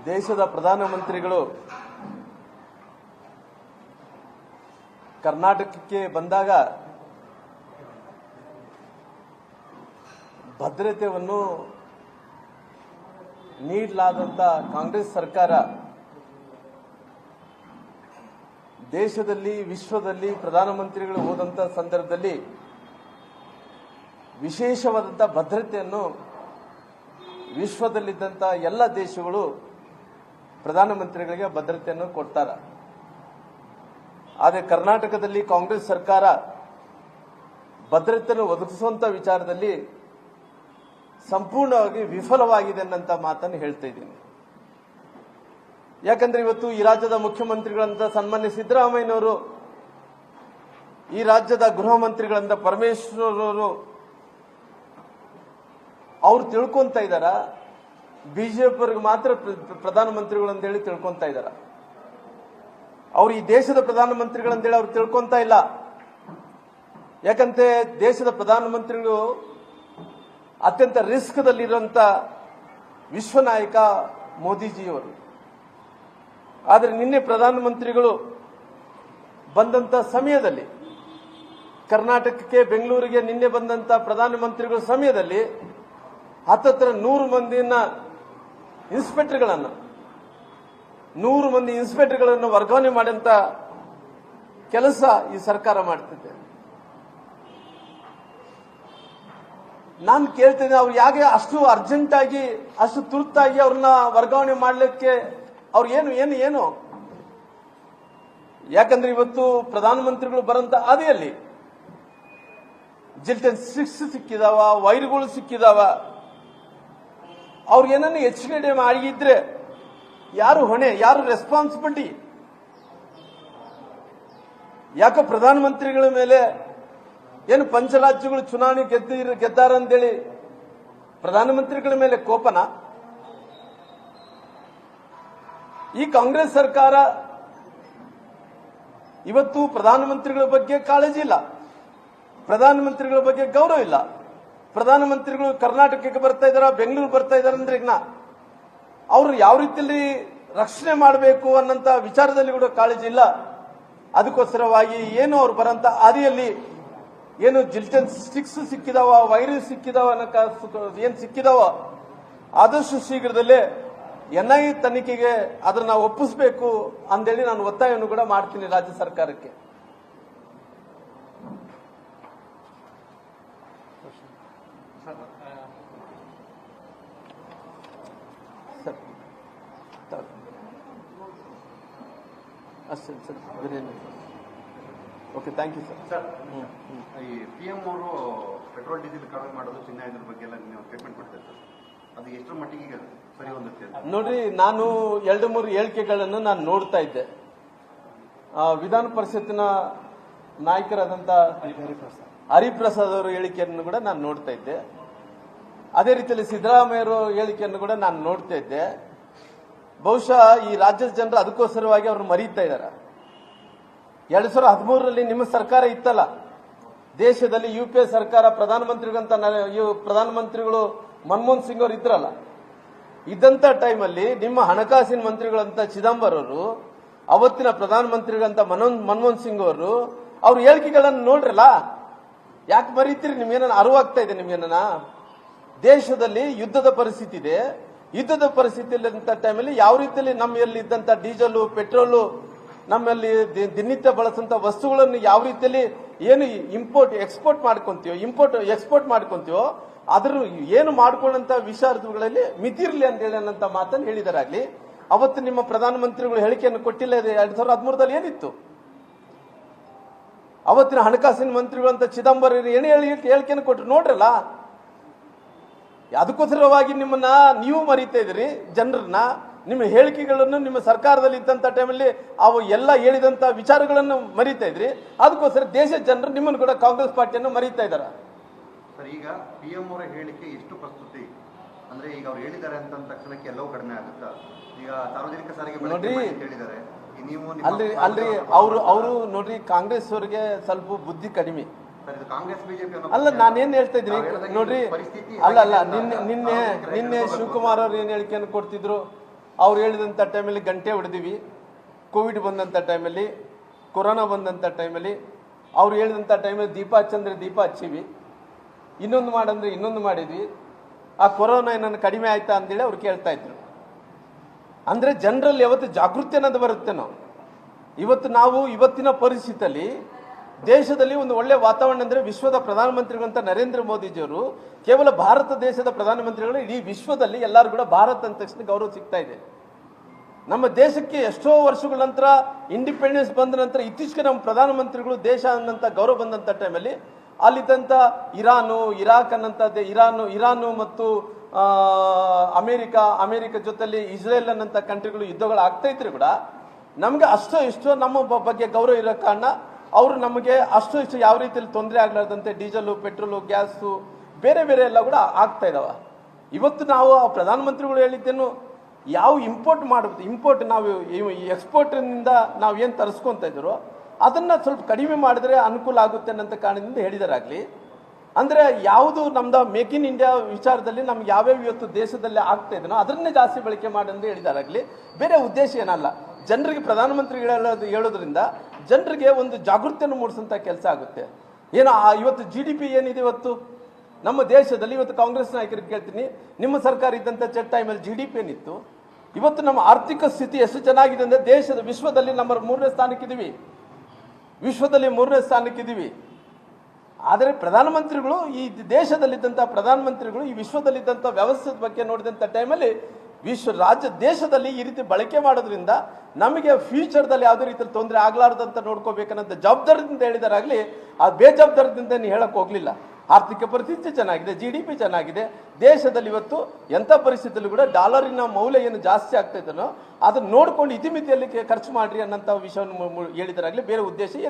ದೇಶದ ಪ್ರಧಾನಮಂತ್ರಿಗಳು ಕರ್ನಾಟಕಕ್ಕೆ ಬಂದಾಗ ಭದ್ರತೆಯನ್ನು ನೀಡಲಾದಂತ ಕಾಂಗ್ರೆಸ್ ಸರ್ಕಾರ ದೇಶದಲ್ಲಿ ವಿಶ್ವದಲ್ಲಿ ಪ್ರಧಾನಮಂತ್ರಿಗಳು ಹೋದಂತ ಸಂದರ್ಭದಲ್ಲಿ ವಿಶೇಷವಾದಂತ ಭದ್ರತೆಯನ್ನು ವಿಶ್ವದಲ್ಲಿದ್ದಂತ ಎಲ್ಲ ದೇಶಗಳು ಪ್ರಧಾನಮಂತ್ರಿಗಳಿಗೆ ಭದ್ರತೆಯನ್ನು ಕೊಡ್ತಾರೆ. ಆದರೆ ಕರ್ನಾಟಕದಲ್ಲಿ ಕಾಂಗ್ರೆಸ್ ಸರ್ಕಾರ ಭದ್ರತೆಯನ್ನು ಒದಗಿಸುವಂತ ವಿಚಾರದಲ್ಲಿ ಸಂಪೂರ್ಣವಾಗಿ ವಿಫಲವಾಗಿದೆ ಅನ್ನಂತ ಮಾತನ್ನು ಹೇಳ್ತಾ ಇದ್ದೀನಿ. ಯಾಕಂದ್ರೆ ಇವತ್ತು ಈ ರಾಜ್ಯದ ಮುಖ್ಯಮಂತ್ರಿಗಳಂತ ಸನ್ಮಾನ್ಯ ಸಿದ್ದರಾಮಯ್ಯನವರು, ಈ ರಾಜ್ಯದ ಗೃಹ ಮಂತ್ರಿಗಳಂತ ಪರಮೇಶ್ವರ್ ಅವರು ಅವ್ರು ತಿಳ್ಕೊಂತ ಇದ್ದಾರ ಬಿಜೆಪಿಯವರಿಗೆ ಮಾತ್ರ ಪ್ರಧಾನಮಂತ್ರಿಗಳು ಅಂತ ಹೇಳಿ ತಿಳ್ಕೊಂತ ಇದ್ದಾರ. ಅವ್ರು ಈ ದೇಶದ ಪ್ರಧಾನಮಂತ್ರಿಗಳಂತೇಳಿ ಅವ್ರು ತಿಳ್ಕೊಂತ ಇಲ್ಲ. ಯಾಕಂತೆ ದೇಶದ ಪ್ರಧಾನಮಂತ್ರಿಗಳು ಅತ್ಯಂತ ರಿಸ್ಕ್ ದಲ್ಲಿರುವಂತ ವಿಶ್ವ ನಾಯಕ ಮೋದಿಜಿಯವರು. ಆದರೆ ನಿನ್ನೆ ಪ್ರಧಾನಮಂತ್ರಿಗಳು ಬಂದಂತ ಸಮಯದಲ್ಲಿ, ಕರ್ನಾಟಕಕ್ಕೆ ಬೆಂಗಳೂರಿಗೆ ನಿನ್ನೆ ಬಂದಂತ ಪ್ರಧಾನಮಂತ್ರಿಗಳ ಸಮಯದಲ್ಲಿ ಹತ್ತತ್ರ 100 ಮಂದಿಯನ್ನ ಇನ್ಸ್ಪೆಕ್ಟರ್ಗಳನ್ನು 100 ಮಂದಿ ಇನ್ಸ್ಪೆಕ್ಟರ್ಗಳನ್ನು ವರ್ಗಾವಣೆ ಮಾಡಂತ ಕೆಲಸ ಈ ಸರ್ಕಾರ ಮಾಡ್ತಿದೆ. ನಾನು ಕೇಳ್ತೇನೆ, ಅವ್ರು ಯಾಕೆ ಅಷ್ಟು ಅರ್ಜೆಂಟ್ ಆಗಿ ಅಷ್ಟು ತುರ್ತಾಗಿ ಅವ್ರನ್ನ ವರ್ಗಾವಣೆ ಮಾಡಲಿಕ್ಕೆ ಅವ್ರು ಏನು ಯಾಕಂದ್ರೆ ಇವತ್ತು ಪ್ರಧಾನಮಂತ್ರಿಗಳು ಬರಂತ ಅದೇಯಲ್ಲಿ ಜಿಲ್ಟನ್ 6 ಸಿಕ್ಕಿದಾವ, ವೈರ್ಗಳು ಸಿಕ್ಕಿದಾವ. ಅವ್ರು ಏನನ್ನು ಹೆಚ್ಚುಗಡೆ ಮಾಡಿದ್ರೆ ಯಾರು ಹೊಣೆ, ಯಾರು ರೆಸ್ಪಾನ್ಸಿಬಿಲಿಟಿ? ಯಾಕೋ ಪ್ರಧಾನಮಂತ್ರಿಗಳ ಮೇಲೆ ಏನು ಪಂಚರಾಜ್ಯಗಳು ಚುನಾವಣೆ ಗೆದ್ದಾರಂತೇಳಿ ಪ್ರಧಾನಮಂತ್ರಿಗಳ ಮೇಲೆ ಕೋಪನ? ಈ ಕಾಂಗ್ರೆಸ್ ಸರ್ಕಾರ ಇವತ್ತು ಪ್ರಧಾನಮಂತ್ರಿಗಳ ಬಗ್ಗೆ ಕಾಳಜಿ ಇಲ್ಲ, ಪ್ರಧಾನಮಂತ್ರಿಗಳ ಬಗ್ಗೆ ಗೌರವ ಇಲ್ಲ. ಪ್ರಧಾನಮಂತ್ರಿಗಳು ಕರ್ನಾಟಕಕ್ಕೆ ಬರ್ತಾ ಇದಾರ, ಬೆಂಗಳೂರು ಬರ್ತಾ ಇದಾರೆ ಅಂದ್ರೆ ಈಗ ಅವರು ಯಾವ ರೀತಿಯಲ್ಲಿ ರಕ್ಷಣೆ ಮಾಡಬೇಕು ಅನ್ನಂತ ವಿಚಾರದಲ್ಲಿ ಕೂಡ ಕಾಳಜಿ ಇಲ್ಲ. ಅದಕ್ಕೋಸ್ಕರವಾಗಿ ಏನು ಅವ್ರು ಬರಂತ ಹಾದಿಯಲ್ಲಿ ಏನು ಜಿಲ್ಟನ್ 6 ಸಿಕ್ಕಿದಾವ, ವೈರಸ್ ಸಿಕ್ಕಿದಾವ, ಏನ್ ಸಿಕ್ಕಿದಾವ, ಆದಷ್ಟು ಶೀಘ್ರದಲ್ಲೇ NIA ತನಿಖೆಗೆ ಅದನ್ನ ಒಪ್ಪಿಸಬೇಕು ಅಂತೇಳಿ ನಾನು ಒತ್ತಾಯವನ್ನು ಕೂಡ ಮಾಡ್ತೀನಿ ರಾಜ್ಯ ಸರ್ಕಾರಕ್ಕೆ. ಅಷ್ಟೇ sir, okay, thank you sir. ಈ PM ಅವರು ಪೆಟ್ರೋಲ್ ಡೀಸೆಲ್ ಕಡಿಮೆ ಮಾಡೋದು, ಚಿನ್ನ ಇದ್ರ ಬಗ್ಗೆ ಎಲ್ಲ ನೀವು ಸ್ಟೇಟ್ಮೆಂಟ್ ಕೊಡ್ತಾರೆ ಸರ್, ಅದು ಎಷ್ಟರ ಮಟ್ಟಿಗೆ ಸರಿ ಹೊಂದುತ್ತೆ? ನೋಡ್ರಿ, ನಾನು 2-3 ಹೇಳಿಕೆಗಳನ್ನು ನಾನು ನೋಡ್ತಾ ಇದ್ದೆ. ವಿಧಾನ ಪರಿಷತ್ತಿನ ನಾಯಕರಾದಂತ ಹರಿಪ್ರಸಾದ್ ಅವರ ಹೇಳಿಕೆಯನ್ನು ಕೂಡ ನಾನು ನೋಡ್ತಾ ಇದ್ದೆ. ಅದೇ ರೀತಿಯಲ್ಲಿ ಸಿದ್ದರಾಮಯ್ಯರ ಹೇಳಿಕೆಯನ್ನು ಕೂಡ ನಾನು ನೋಡ್ತಾ ಇದ್ದೆ. ಬಹುಶಃ ಈ ರಾಜ್ಯದ ಜನರು ಅದಕ್ಕೋಸ್ಕರವಾಗಿ ಅವ್ರನ್ನ ಮರೀತಾ ಇದ್ದಾರೆ. 2013ರಲ್ಲಿ ನಿಮ್ಮ ಸರ್ಕಾರ ಇತ್ತಲ್ಲ, ದೇಶದಲ್ಲಿ UPA ಸರ್ಕಾರ, ಪ್ರಧಾನಮಂತ್ರಿಗಳು ಮನಮೋಹನ್ ಸಿಂಗ್ ಅವರು ಇದ್ರಲ್ಲ, ಇದ್ದಂತ ಟೈಮಲ್ಲಿ ನಿಮ್ಮ ಹಣಕಾಸಿನ ಮಂತ್ರಿಗಳಂತ ಚಿದಂಬರಂ ಅವರು, ಅವತ್ತಿನ ಪ್ರಧಾನಮಂತ್ರಿಗಳಂತ ಮನಮೋಹನ್ ಸಿಂಗ್ ಅವರು, ಅವ್ರ ಹೇಳಿಕೆಗಳನ್ನು ನೋಡ್ರಲ್ಲ. ಯಾಕೆ ಮರೀತೀರಿ? ನಿಮ್ಗೇನ ಅರಿವಾಗ್ತಾ ಇದೆ? ನಿಮ್ಗೇನ ದೇಶದಲ್ಲಿ ಯುದ್ಧದ ಪರಿಸ್ಥಿತಿ ಇದೆ. ಯುದ್ಧದ ಪರಿಸ್ಥಿತಿಯಲ್ಲಿದ್ದಂಥ ಟೈಮಲ್ಲಿ ಯಾವ ರೀತಿಯಲ್ಲಿ ನಮ್ಮಲ್ಲಿ ಇದ್ದಂಥ ಡೀಸೆಲ್, ಪೆಟ್ರೋಲು, ನಮ್ಮಲ್ಲಿ ದಿನನಿತ್ಯ ಬಳಸುವಂತ ವಸ್ತುಗಳನ್ನು ಯಾವ ರೀತಿಯಲ್ಲಿ ಏನು ಎಕ್ಸ್ಪೋರ್ಟ್ ಮಾಡ್ಕೊಂತೀವೋ ಅದ್ರ ಏನು ಮಾಡ್ಕೊಂಡಂತ ವಿಚಾರಗಳಲ್ಲಿ ಮಿತಿರ್ಲಿ ಅಂತ ಹೇಳಿ ಅನ್ನಂತ ಮಾತನ್ನು ಹೇಳಿದಾರಾಗ್ಲಿ. ಅವತ್ತು ನಿಮ್ಮ ಪ್ರಧಾನಮಂತ್ರಿಗಳು ಹೇಳಿಕೆಯನ್ನು ಕೊಟ್ಟಿಲ್ಲ. 2013ರಲ್ಲಿ ಏನಿತ್ತು? ಅವತ್ತಿನ ಹಣಕಾಸಿನ ಮಂತ್ರಿಗಳು ಅಂತ ಚಿದಂಬರಂ ಏನು ಹೇಳಿಕೆಯನ್ನು ಕೊಟ್ಟರು ನೋಡ್ರಲ್ಲ. ಅದಕ್ಕೋಸ್ಕರವಾಗಿ ನಿಮ್ಮನ್ನ ನೀವು ಮರೀತಾ ಇದ್ರಿ ಜನರನ್ನ. ನಿಮ್ಮ ಹೇಳಿಕೆಗಳನ್ನು ನಿಮ್ಮ ಸರ್ಕಾರದಲ್ಲಿ ಇದ್ದಂತ ಟೈಮಲ್ಲಿ ಅವು ಎಲ್ಲ ಹೇಳಿದಂತ ವಿಚಾರಗಳನ್ನು ಮರೀತಾ ಇದ್ರಿ. ಅದಕ್ಕೋಸ್ಕರ ದೇಶದ ಜನರು ನಿಮ್ಮನ್ನು ಕೂಡ ಕಾಂಗ್ರೆಸ್ ಪಾರ್ಟಿಯನ್ನು ಮರೀತಾ ಇದ್ದಾರೆ. ಸರ್, ಈಗ PM ಅವರ ಹೇಳಿಕೆ ಎಷ್ಟು ಪ್ರಸ್ತುತಿ ಅಂದ್ರೆ, ಈಗ ಅವ್ರು ಹೇಳಿದ್ದಾರೆ ಅಂತ ತಕ್ಷಣಕ್ಕೆ ಎಲ್ಲವೂ ಕಡಿಮೆ ಆಗುತ್ತಾ? ಈಗ ಸಾರ್ವಜನಿಕ ಸಾರಿಗೆ ಹೇಳಿದ್ದಾರೆ, ನೀವು ಅಲ್ರಿ ಅವರು ನೋಡ್ರಿ, ಕಾಂಗ್ರೆಸ್ ಅವರಿಗೆ ಸ್ವಲ್ಪ ಬುದ್ಧಿ ಕಡಿಮೆ. ಕಾಂಗ್ರೆಸ್ ಬಿಜೆಪಿ ಅಲ್ಲ, ನಾನೇನ್ ಹೇಳ್ತಾ ಇದ್ರಿ ನೋಡ್ರಿ, ಅಲ್ಲ ನಿನ್ನೆ ಶಿವಕುಮಾರ್ ಅವ್ರು ಏನ್ ಹೇಳಿಕೆಯನ್ನು ಕೊಡ್ತಿದ್ರು, ಅವ್ರು ಹೇಳಿದಂಥ ಟೈಮಲ್ಲಿ ಗಂಟೆ ಹೊಡೆದಿವಿ, ಕೋವಿಡ್ ಬಂದಂಥ ಟೈಮಲ್ಲಿ, ಕೊರೋನಾ ಬಂದಂಥ ಟೈಮಲ್ಲಿ ಅವ್ರು ಹೇಳಿದಂಥ ಟೈಮಲ್ಲಿ ದೀಪ ಹಚ್ಚಂದ್ರೆ ದೀಪ ಹಚ್ಚಿವಿ, ಇನ್ನೊಂದು ಮಾಡಂದ್ರೆ ಇನ್ನೊಂದು ಮಾಡಿದ್ವಿ. ಆ ಕೊರೋನಾ ಏನನ್ನು ಕಡಿಮೆ ಆಯ್ತಾ ಅಂತೇಳಿ ಅವ್ರು ಕೇಳ್ತಾ ಇದ್ರು. ಅಂದರೆ ಜನರಲ್ಲಿ ಯಾವತ್ತು ಜಾಗೃತಿ ಅನ್ನೋದು ಬರುತ್ತೆ. ನಾವು ಇವತ್ತಿನ ಪರಿಸ್ಥಿತಿಯಲ್ಲಿ ದೇಶದಲ್ಲಿ ಒಂದು ಒಳ್ಳೆ ವಾತಾವರಣ ಅಂದರೆ ವಿಶ್ವದ ಪ್ರಧಾನಮಂತ್ರಿಗಳಂತ ನರೇಂದ್ರ ಮೋದಿಜಿಯವರು ಕೇವಲ ಭಾರತ ದೇಶದ ಪ್ರಧಾನಮಂತ್ರಿಗಳು ಇಡೀ ವಿಶ್ವದಲ್ಲಿ ಎಲ್ಲರೂ ಕೂಡ ಭಾರತ ಅಂದ ತಕ್ಷಣ ಗೌರವ ಸಿಗ್ತಾ ಇದೆ. ನಮ್ಮ ದೇಶಕ್ಕೆ ಎಷ್ಟೋ ವರ್ಷಗಳ ನಂತರ ಇಂಡಿಪೆಂಡೆನ್ಸ್ ಬಂದ ನಂತರ ಇತ್ತೀಚೆಗೆ ನಮ್ಮ ಪ್ರಧಾನಮಂತ್ರಿಗಳು ದೇಶ ಅನ್ನಂಥ ಗೌರವ ಬಂದಂಥ ಟೈಮಲ್ಲಿ ಅಲ್ಲಿದ್ದಂಥ ಇರಾಕ್ ಅನ್ನಂಥದ್ದೇ ಇರಾನು ಮತ್ತು ಅಮೇರಿಕ ಜೊತೆಲಿ ಇಸ್ರೇಲ್ ಅನ್ನಂಥ ಕಂಟ್ರಿಗಳು ಯುದ್ಧಗಳು ಆಗ್ತಾ ಇದ್ರು ಕೂಡ ನಮಗೆ ಇಷ್ಟೋ ನಮ್ಮ ಬಗ್ಗೆ ಗೌರವ ಇರೋ ಕಾರಣ ಅವರು ನಮಗೆ ಇಷ್ಟು ಯಾವ ರೀತಿಯಲ್ಲಿ ತೊಂದರೆ ಆಗ್ಲಾರ್ದಂತೆ ಡೀಸೆಲು, ಪೆಟ್ರೋಲು, ಗ್ಯಾಸು ಬೇರೆ ಎಲ್ಲ ಕೂಡ ಆಗ್ತಾ ಇದಾವ. ಇವತ್ತು ನಾವು ಪ್ರಧಾನಮಂತ್ರಿಗಳು ಹೇಳಿದ್ದೇನು, ಯಾವ ಇಂಪೋರ್ಟ್ ನಾವು ಎಕ್ಸ್ಪೋರ್ಟ್ನಿಂದ ನಾವು ಏನು ತರಿಸ್ಕೊತಾ ಇದ್ರು ಅದನ್ನು ಸ್ವಲ್ಪ ಕಡಿಮೆ ಮಾಡಿದ್ರೆ ಅನುಕೂಲ ಆಗುತ್ತೆ ಅನ್ನೋಂಥ ಕಾರಣದಿಂದ ಹೇಳಿದಾರಾಗಲಿ, ಅಂದರೆ ಯಾವುದು ನಮ್ದು ಮೇಕ್ ಇನ್ ಇಂಡಿಯಾ ವಿಚಾರದಲ್ಲಿ ನಮ್ಗೆ ಯಾವ್ಯಾವ ಇವತ್ತು ದೇಶದಲ್ಲಿ ಆಗ್ತಾ ಇದೆಯೋ ಅದನ್ನೇ ಜಾಸ್ತಿ ಬಳಕೆ ಮಾಡಂದು ಹೇಳಿದಾರಾಗಲಿ, ಬೇರೆ ಉದ್ದೇಶ ಏನಲ್ಲ. ಜನರಿಗೆ ಪ್ರಧಾನಮಂತ್ರಿಗಳು ಹೇಳೋದ್ರಿಂದ ಜನರಿಗೆ ಒಂದು ಜಾಗೃತಿಯನ್ನು ಮೂಡಿಸೋಂಥ ಕೆಲಸ ಆಗುತ್ತೆ. ಏನೋ ಇವತ್ತು GDP ಏನಿದೆ ಇವತ್ತು ನಮ್ಮ ದೇಶದಲ್ಲಿ, ಇವತ್ತು ಕಾಂಗ್ರೆಸ್ ನಾಯಕರಿಗೆ ಕೇಳ್ತೀನಿ, ನಿಮ್ಮ ಸರ್ಕಾರ ಇದ್ದಂಥ ಟೈಮಲ್ಲಿ GDP ಏನಿತ್ತು? ಇವತ್ತು ನಮ್ಮ ಆರ್ಥಿಕ ಸ್ಥಿತಿ ಎಷ್ಟು ಚೆನ್ನಾಗಿದೆ ಅಂದರೆ ವಿಶ್ವದಲ್ಲಿ ನಂಬರ್ 3ನೇ ಸ್ಥಾನಕ್ಕಿದ್ದೀವಿ, ವಿಶ್ವದಲ್ಲಿ 3ನೇ ಸ್ಥಾನಕ್ಕಿದ್ದೀವಿ. ಆದರೆ ಪ್ರಧಾನಮಂತ್ರಿಗಳು ಈ ದೇಶದಲ್ಲಿದ್ದಂಥ ಪ್ರಧಾನಮಂತ್ರಿಗಳು ಈ ವಿಶ್ವದಲ್ಲಿದ್ದಂಥ ವ್ಯವಸ್ಥೆ ಬಗ್ಗೆ ನೋಡಿದಂಥ ಟೈಮಲ್ಲಿ ದೇಶದಲ್ಲಿ ಈ ರೀತಿ ಬಳಕೆ ಮಾಡೋದ್ರಿಂದ ನಮಗೆ ಫ್ಯೂಚರ್ದಲ್ಲಿ ಯಾವುದೇ ರೀತಿಯಲ್ಲಿ ತೊಂದರೆ ಆಗ್ಲಾರ್ದಂತ ನೋಡ್ಕೋಬೇಕನ್ನೋಂಥ ಜವಾಬ್ದಾರಿಯಿಂದ ಹೇಳಿದಾರಾಗಲಿ, ಆ ಬೇಜವಾಬ್ದಾರದಿಂದ ಹೇಳಕ್ ಹೋಗ್ಲಿಲ್ಲ. ಆರ್ಥಿಕ ಪರಿಸ್ಥಿತಿ ಚೆನ್ನಾಗಿದೆ, GDP ಚೆನ್ನಾಗಿದೆ. ದೇಶದಲ್ಲಿ ಇವತ್ತು ಎಂಥ ಪರಿಸ್ಥಿತಿಯಲ್ಲೂ ಕೂಡ ಡಾಲರಿನ ಮೌಲ್ಯ ಏನು ಜಾಸ್ತಿ ಆಗ್ತಾ ಇದೆಯೋ ಅದನ್ನು ನೋಡ್ಕೊಂಡು ಇತಿಮಿತಿಯಲ್ಲಿ ಖರ್ಚು ಮಾಡ್ರಿ ಅನ್ನೋಂಥ ವಿಷಯವನ್ನು ಹೇಳಿದಾರಾಗಲಿ, ಬೇರೆ ಉದ್ದೇಶ